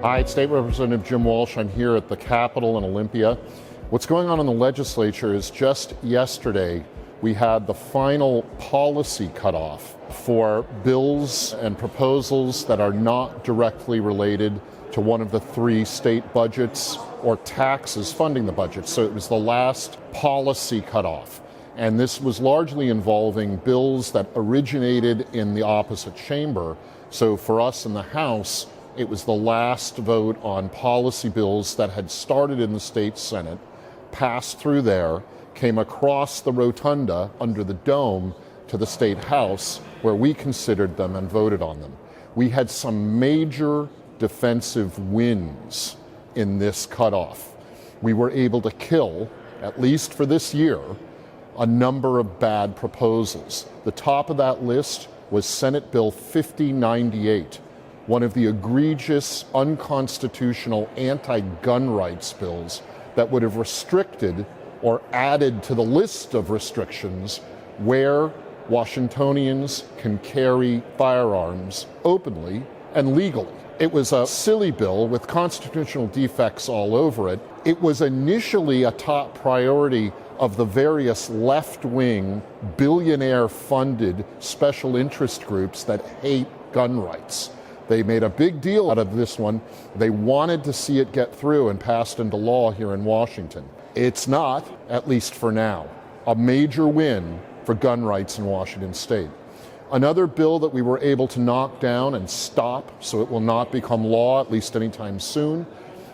Hi, it's State Representative Jim Walsh. I'm here at the Capitol in Olympia. What's going on in the legislature is just yesterday we had the final policy cutoff for bills and proposals that are not directly related to one of the three state budgets or taxes funding the budget. So it was the last policy cutoff. And this was largely involving bills that originated in the opposite chamber. So for us in the House, it was the last vote on policy bills that had started in the state Senate, passed through there, came across the rotunda under the dome to the state House, where we considered them and voted on them. We had some major defensive wins in this cutoff. We were able to kill, at least for this year, a number of bad proposals. The top of that list was Senate Bill 5098. One of the egregious, unconstitutional anti-gun rights bills that would have restricted or added to the list of restrictions where Washingtonians can carry firearms openly and legally. It was a silly bill with constitutional defects all over it. It was initially a top priority of the various left-wing, billionaire-funded special interest groups that hate gun rights. They made a big deal out of this one. They wanted to see it get through and passed into law here in Washington. It's not, at least for now, a major win for gun rights in Washington state. Another bill that we were able to knock down and stop so it will not become law, at least anytime soon,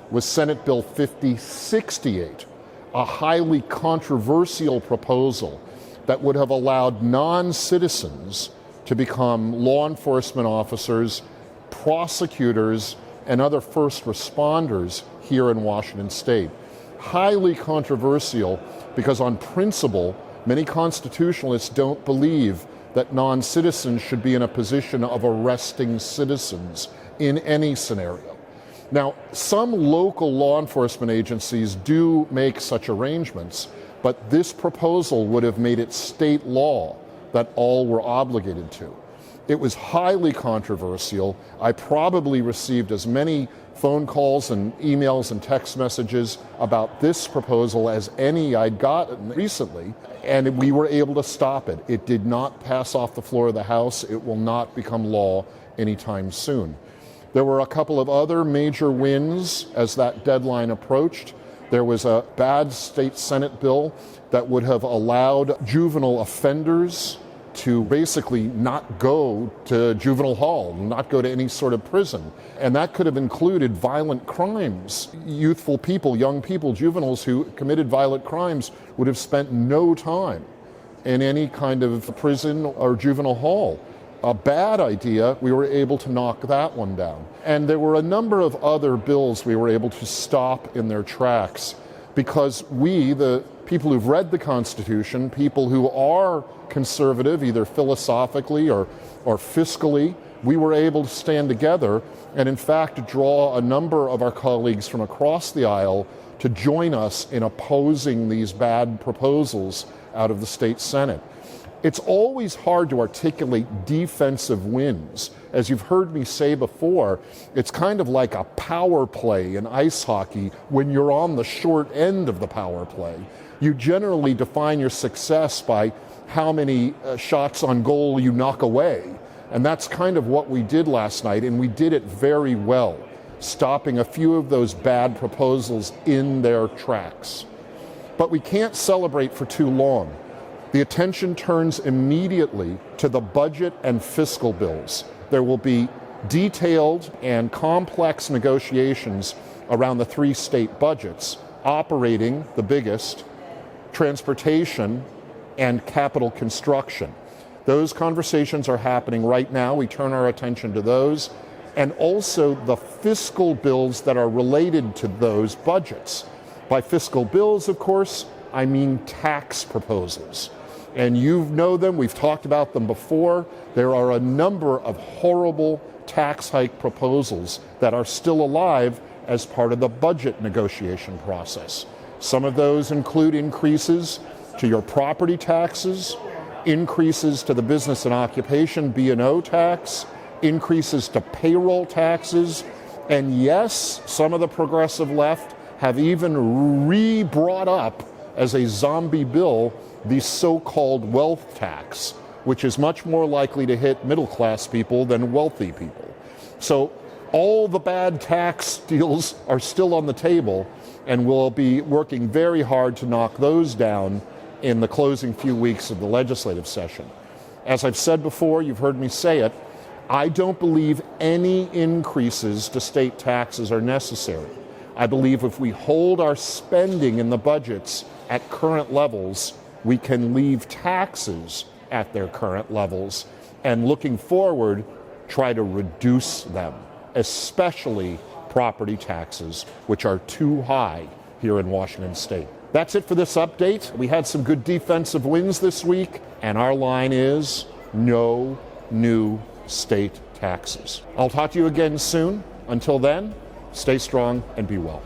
was Senate Bill 5068, a highly controversial proposal that would have allowed non-citizens to become law enforcement officers, prosecutors, and other first responders here in Washington state. Highly controversial because on principle, many constitutionalists don't believe that non-citizens should be in a position of arresting citizens in any scenario. Now, some local law enforcement agencies do make such arrangements, but this proposal would have made it state law that all were obligated to. It was highly controversial. I probably received as many phone calls and emails and text messages about this proposal as any I'd gotten recently, and we were able to stop it. It did not pass off the floor of the House. It will not become law anytime soon. There were a couple of other major wins as that deadline approached. There was a bad state Senate bill that would have allowed juvenile offenders to basically not go to juvenile hall, not go to any sort of prison. And that could have included violent crimes. Youthful people, young people, juveniles who committed violent crimes would have spent no time in any kind of prison or juvenile hall. A bad idea. We were able to knock that one down. And there were a number of other bills we were able to stop in their tracks because we, the people who've read the Constitution, people who are conservative, either philosophically or fiscally, we were able to stand together and in fact draw a number of our colleagues from across the aisle to join us in opposing these bad proposals out of the state Senate. It's always hard to articulate defensive wins. As you've heard me say before, it's kind of like a power play in ice hockey when you're on the short end of the power play. You generally define your success by how many shots on goal you knock away. And that's kind of what we did last night, and we did it very well, stopping a few of those bad proposals in their tracks. But we can't celebrate for too long. The attention turns immediately to the budget and fiscal bills. There will be detailed and complex negotiations around the three state budgets, operating, the biggest, transportation, and capital construction. Those conversations are happening right now. We turn our attention to those, and also the fiscal bills that are related to those budgets. By fiscal bills, of course, I mean tax proposals. And you know them, we've talked about them before. There are a number of horrible tax hike proposals that are still alive as part of the budget negotiation process. Some of those include increases to your property taxes, increases to the business and occupation B&O tax, increases to payroll taxes, And yes, some of the progressive left have even brought up as a zombie bill the so-called wealth tax, which is much more likely to hit middle-class people than wealthy people. So all the bad tax deals are still on the table, and we'll be working very hard to knock those down in the closing few weeks of the legislative session. As I've said before, you've heard me say it, I don't believe any increases to state taxes are necessary. I believe if we hold our spending in the budgets at current levels, we can leave taxes at their current levels, and looking forward, try to reduce them, especially property taxes, which are too high here in Washington State. That's it for this update. We had some good defensive wins this week, and our line is no new state taxes. I'll talk to you again soon. Until then, stay strong and be well.